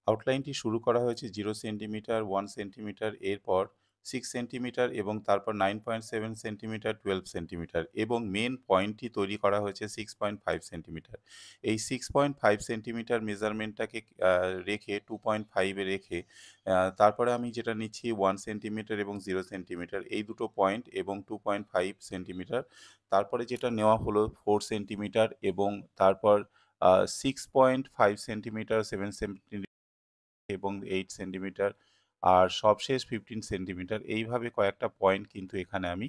আউটলাইনটি শুরু করা হয়েছে 0 সেন্টিমিটার, 1 সেন্টিমিটার, এরপর 6 সেন্টিমিটার এবং তারপর 9.7 সেন্টিমিটার, 12 সেন্টিমিটার এবং মেন পয়েন্টটি তৈরি করা হয়েছে 6.5 সেন্টিমিটার। এই 6.5 সেন্টিমিটার মেজারমেন্টটাকে রেখে 2.5 এ রেখে তারপরে আমি যেটা নিচ্ছি 1 সেন্টিমিটার এবং 0 সেন্টিমিটার এই দুটো পয়েন্ট এবং 2.5 সেন্টিমিটার। তারপরে যেটা নেওয়া হলো 4 সেন্টিমিটার এবং তারপর 6.5 সেন্টিমিটার, 7 সেন্টিমিটার এবং 8 সেন্টিমিটার আর সবশেষ 15 সেন্টিমিটার এইভাবে কয়েকটা পয়েন্ট কিন্তু এখানে আমি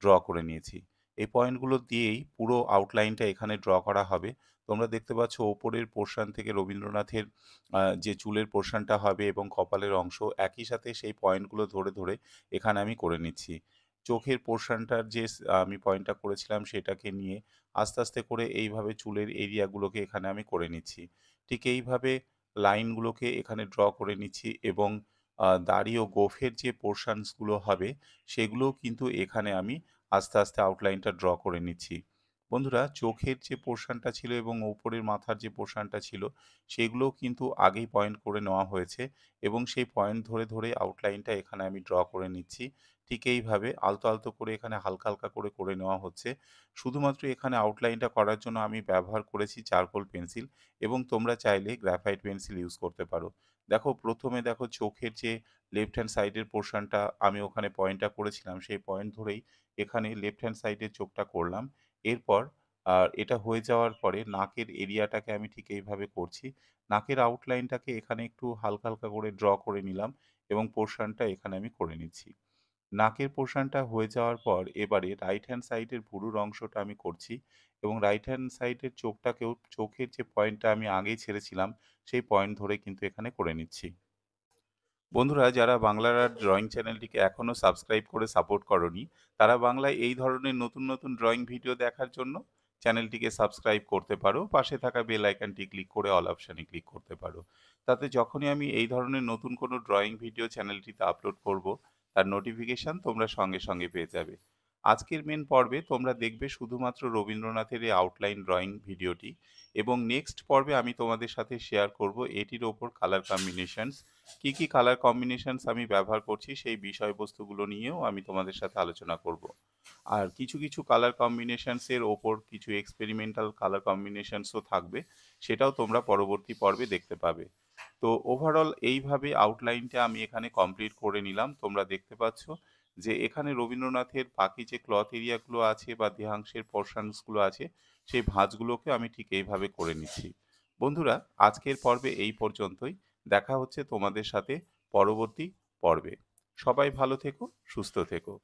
ড্র করে নিয়েছি। এই পয়েন্টগুলো দিয়েই পুরো আউটলাইনটা এখানে ড্র করা হবে। তোমরা দেখতে পাচ্ছ ওপরের পোরশন থেকে রবীন্দ্রনাথের যে চুলের পোরশনটা হবে এবং কপালের অংশ একই সাথে সেই পয়েন্টগুলো ধরে, ধরে এখানে আমি করে নিচ্ছি। চোখের পোরশনটার যে আমি পয়েন্টটা করেছিলাম সেটাকে নিয়ে আস্তে, আস্তে করে এইভাবে চুলের এরিয়াগুলোকে এখানে আমি করে নিচ্ছি। ঠিক এইভাবে লাইনগুলোকে এখানে ড্র করে নিচ্ছি এবং দাড়ি ও গোঁফের যে পোরশনস গুলো হবে সেগুলোও কিন্তু এখানে আমি আস্তে, আস্তে আউটলাইনটা ড্র করে নিচ্ছি। বন্ধুরা চোখের যে পোরশনটা ছিল এবং উপরের মাথার যে পোরশনটা ছিল সেগুলোও কিন্তু আগেই পয়েন্ট করে নেওয়া হয়েছে এবং সেই পয়েন্ট ধরে, ধরে আউটলাইনটা এখানে আমি ড্র করে নিচ্ছি। ঠিক এইভাবে আলতো, আলতো করে এখানে হালকা, হালকা করে, করে নেওয়া হচ্ছে। শুধুমাত্র এখানে আউটলাইনটা করার জন্য আমি ব্যবহার করেছি চারকোল পেন্সিল এবং তোমরা চাইলে গ্রাফাইট পেন্সিল ইউজ করতে পারো। দেখো প্রথমে দেখো চোখের যে লেফট হ্যান্ড সাইডের পোরশনটা আমি ওখানে পয়েন্টটা করেছিলাম, সেই পয়েন্ট ধরেই এখানে লেফট হ্যান্ড সাইডের চোখটা করলাম। এরপর এটা হয়ে যাওয়ার পরে নাকের এরিয়াটাকে আমি ঠিক এইভাবে করছি। নাকের আউটলাইনটাকে এখানে একটু হালকা, হালকা করে ড্র করে নিলাম এবং পোরশনটা এখানে আমি করে নিচ্ছি। নাকের পোরশনটা হয়ে যাওয়ার পর এবারে রাইট হ্যান্ড সাইডের ভুরুর অংশটা আমি করছি এবং রাইট হ্যান্ড সাইডের চোখটাকেও চোখের যে পয়েন্টটা আমি আগেই ছেড়েছিলাম সেই পয়েন্ট ধরে কিন্তু এখানে করে নিচ্ছি। বন্ধুরা যারা বাংলার আর্ট ড্রয়িং চ্যানেলটিকে এখনও সাবস্ক্রাইব করে সাপোর্ট করনি তারা বাংলায় এই ধরনের নতুন নতুন ড্রয়িং ভিডিও দেখার জন্য চ্যানেলটিকে সাবস্ক্রাইব করতে পারো, পাশে থাকা বেল আইকনটি ক্লিক করে অল অপশানে ক্লিক করতে পারো। তাতে যখনই আমি এই ধরনের নতুন কোনো ড্রয়িং ভিডিও চ্যানেলটিতে আপলোড করব তার নোটিফিকেশান তোমরা সঙ্গে সঙ্গে পেয়ে যাবে। আজকের মেন পর্বে তোমরা দেখবে শুধুমাত্র রবীন্দ্রনাথের এই আউটলাইন ড্রয়িং ভিডিওটি এবং নেক্সট পর্বে আমি তোমাদের সাথে শেয়ার করব এটির ওপর কালার কম্বিনেশনস কি, কি কালার কম্বিনেশনস আমি ব্যবহার করছি সেই বিষয়বস্তুগুলো নিয়েও আমি তোমাদের সাথে আলোচনা করব। আর কিছু, কিছু কালার কম্বিনেশনস এর ওপর কিছু এক্সপেরিমেন্টাল কালার কম্বিনেশনসও থাকবে, সেটাও তোমরা পরবর্তী পর্বে দেখতে পাবে। তো ওভারঅল এইভাবে আউটলাইনটা আমি এখানে কমপ্লিট করে নিলাম। তোমরা দেখতে পাচ্ছ যে এখানে রবীন্দ্রনাথের বাকি যে ক্লথ এরিয়াগুলো আছে বা দেহাংশের পোরশনসগুলো আছে সেই ভাঁজগুলোকে আমি ঠিক এইভাবে করে নিচ্ছি। বন্ধুরা আজকের পর্বে এই পর্যন্তই। দেখা হচ্ছে তোমাদের সাথে পরবর্তী পর্বে। সবাই ভালো থেকো, সুস্থ থেকো।